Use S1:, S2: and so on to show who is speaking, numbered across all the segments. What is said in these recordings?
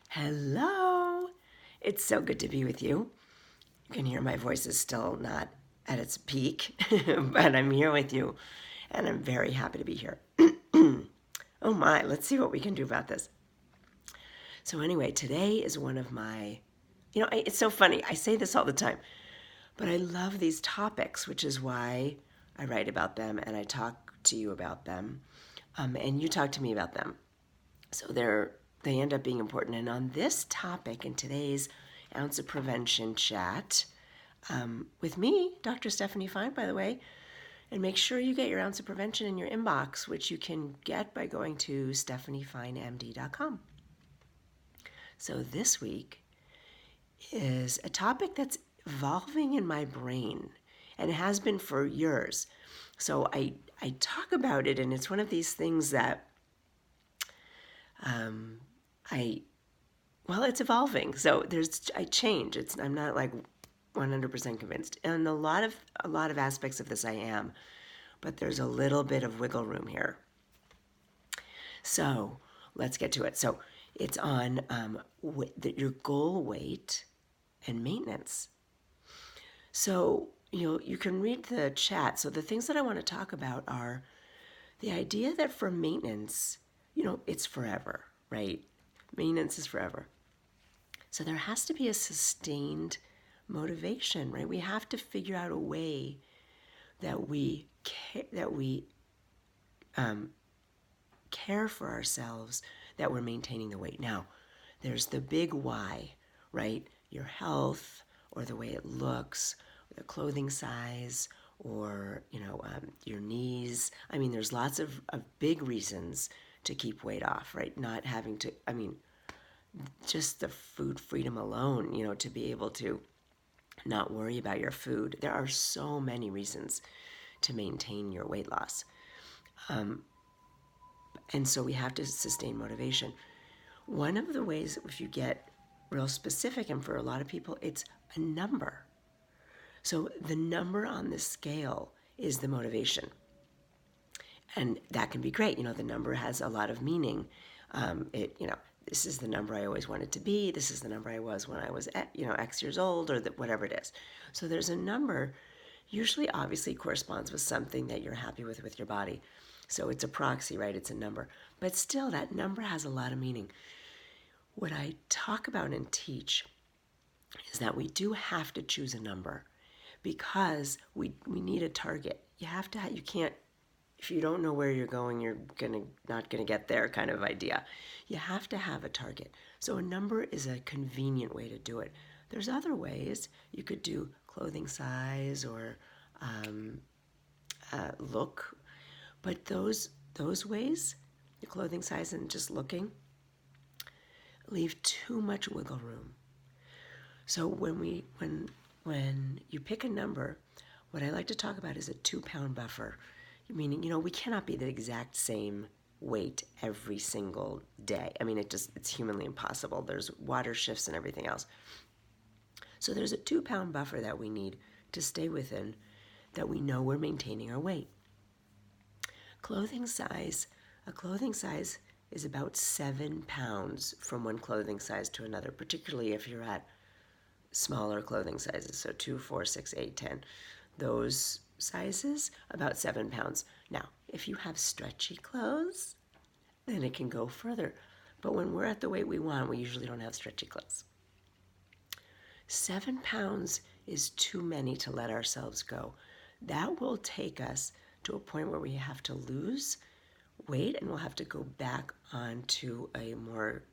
S1: Hello. It's so good to be with you. You can hear my voice is still not at its peak, but I'm here with you and I'm very happy to be here. Oh my, let's see what we can do about this. So, anyway, today is one of my, it's so funny. I say this all the time, but I love these topics, which is why I write about them and I talk to you about them, and you talk to me about them. So they end up being important. And on this topic in today's Ounce of Prevention chat, with me, Dr. Stephanie Fine, by the way, and make sure you get your Ounce of Prevention in your inbox, which you can get by going to stephaniefinemd.com. So this week is a topic that's evolving in my brain and has been for years. So I talk about it, and it's one of these things that I well, it's evolving. So I change. I'm not like 100% convinced. And a lot of aspects of this I am, but there's a little bit of wiggle room here. So let's get to it. So it's on your goal weight and maintenance. So you can read the chat. So the things that I want to talk about are the idea that for maintenance, it's forever, right? Maintenance is forever. So there has to be a sustained motivation, right? We have to figure out a way that we care for ourselves, that we're maintaining the weight. Now, there's the big why, right? Your health, or the way it looks, or the clothing size, or your knees. I mean, there's lots of big reasons to keep weight off, right? Not having to. I mean, just the food freedom alone, to be able to not worry about your food. There are so many reasons to maintain your weight loss. And so we have to sustain motivation. One of the ways, if you get real specific, and for a lot of people, it's a number. So the number on the scale is the motivation. And that can be great. The number has a lot of meaning. This is the number I always wanted to be. This is the number I was when I was, X years old, or whatever it is. So there's a number, usually obviously corresponds with something that you're happy with your body. So it's a proxy, right? It's a number. But still, that number has a lot of meaning. What I talk about and teach is that we do have to choose a number, because we need a target. You can't, if you don't know where you're going, you're not gonna get there kind of idea. You have to have a target. So a number is a convenient way to do it. There's other ways. You could do clothing size or look, but those ways, the clothing size and just looking, leave too much wiggle room. So when you pick a number, what I like to talk about is a 2-pound buffer. Meaning, we cannot be the exact same weight every single day. I mean, it's humanly impossible. There's water shifts and everything else. So there's a 2-pound buffer that we need to stay within, that we know we're maintaining our weight. A clothing size is about 7 pounds from one clothing size to another, particularly if you're at smaller clothing sizes, so 2, 4, 6, 8, 10. Those sizes, about 7 pounds. Now, if you have stretchy clothes, then it can go further. But when we're at the weight we want, we usually don't have stretchy clothes. 7 pounds is too many to let ourselves go. That will take us to a point where we have to lose weight, and we'll have to go back onto a more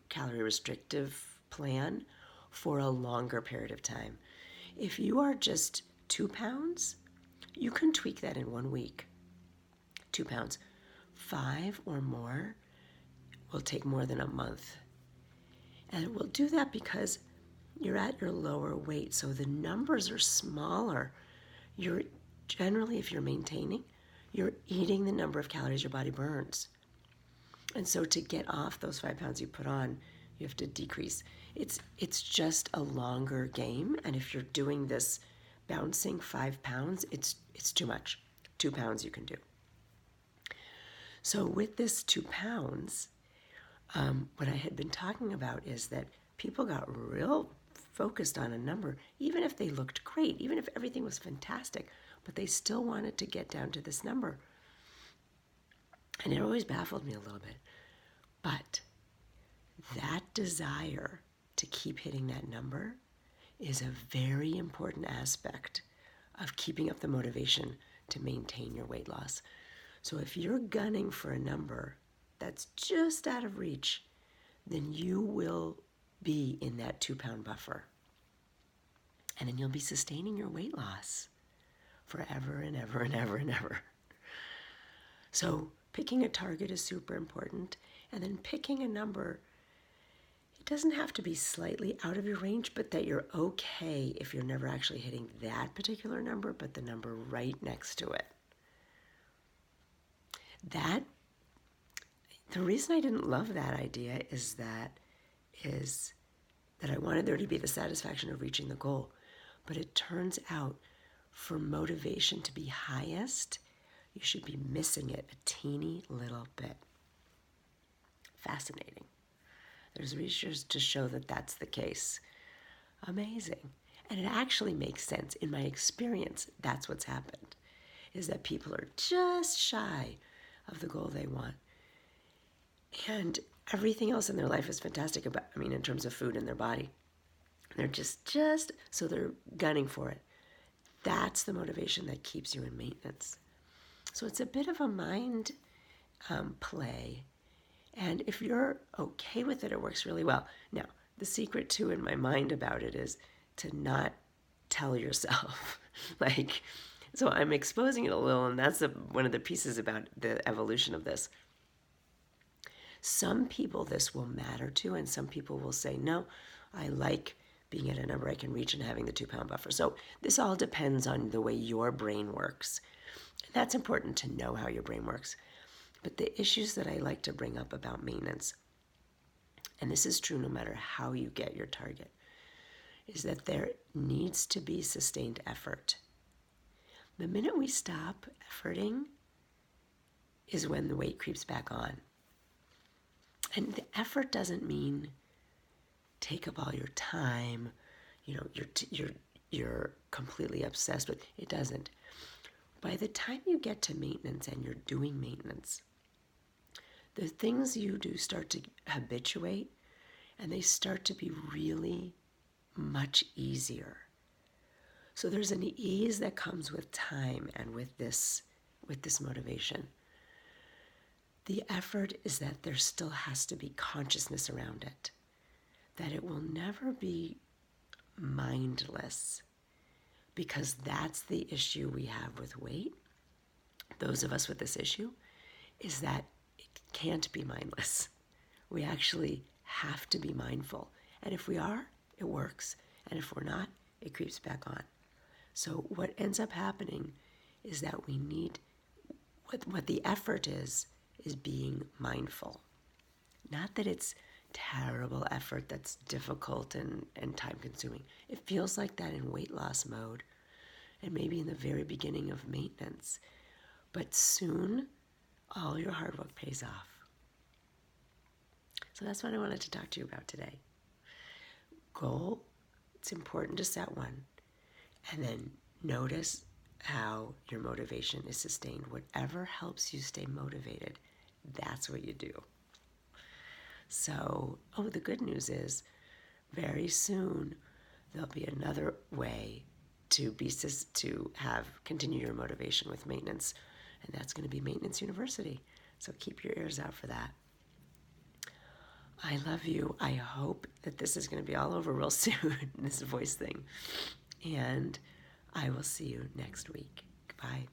S1: calorie restrictive plan for a longer period of time. If you are just 2 pounds, you can tweak that in 1 week. 2 pounds. 5 or more will take more than a month. And we'll do that because you're at your lower weight, so the numbers are smaller. You're generally, if you're maintaining, you're eating the number of calories your body burns. And so to get off those 5 pounds you put on, you have to decrease. It's just a longer game, and if you're doing this bouncing 5 pounds, it's too much. 2 pounds you can do. So with this 2 pounds, what I had been talking about is that people got real focused on a number, even if they looked great, even if everything was fantastic, but they still wanted to get down to this number. And it always baffled me a little bit. But that desire to keep hitting that number is a very important aspect of keeping up the motivation to maintain your weight loss. So if you're gunning for a number that's just out of reach, then you will be in that 2-pound buffer. And then you'll be sustaining your weight loss forever and ever and ever and ever. So picking a target is super important. And then picking a number, it doesn't have to be slightly out of your range, but that you're okay if you're never actually hitting that particular number, but the number right next to it. The reason I didn't love that idea is that I wanted there to be the satisfaction of reaching the goal. But it turns out for motivation to be highest, you should be missing it a teeny little bit. Fascinating. There's research to show that that's the case. Amazing. And it actually makes sense. In my experience, that's what's happened, is that people are just shy of the goal they want. And everything else in their life is fantastic in terms of food in their body. They're just, so they're gunning for it. That's the motivation that keeps you in maintenance. So it's a bit of a mind play. And if you're okay with it, it works really well. Now, the secret too in my mind about it is to not tell yourself, so I'm exposing it a little, and that's one of the pieces about the evolution of this. Some people this will matter to, and some people will say, no, I like being at a number I can reach and having the 2-pound buffer. So this all depends on the way your brain works. And that's important to know how your brain works. But the issues that I like to bring up about maintenance, and this is true no matter how you get your target, is that there needs to be sustained effort. The minute we stop efforting is when the weight creeps back on. And the effort doesn't mean take up all your time, you're completely obsessed with it. Doesn't. By the time you get to maintenance and you're doing maintenance, the things you do start to habituate, and they start to be really much easier. So there's an ease that comes with time and with this motivation. The effort is that there still has to be consciousness around it, that it will never be mindless, because that's the issue we have with weight. Those of us with this issue is that it can't be mindless. We actually have to be mindful. And if we are, it works. And if we're not, it creeps back on. So what ends up happening is that we need, what the effort is being mindful. Not that it's terrible effort that's difficult and time-consuming. It feels like that in weight loss mode and maybe in the very beginning of maintenance. But soon, all your hard work pays off. So that's what I wanted to talk to you about today. Goal, it's important to set one. And then notice how your motivation is sustained. Whatever helps you stay motivated, that's what you do. So, the good news is very soon there'll be another way to continue your motivation with maintenance, and that's going to be Maintenance University. So keep your ears out for that. I love you. I hope that this is going to be all over real soon, this voice thing. And I will see you next week. Goodbye.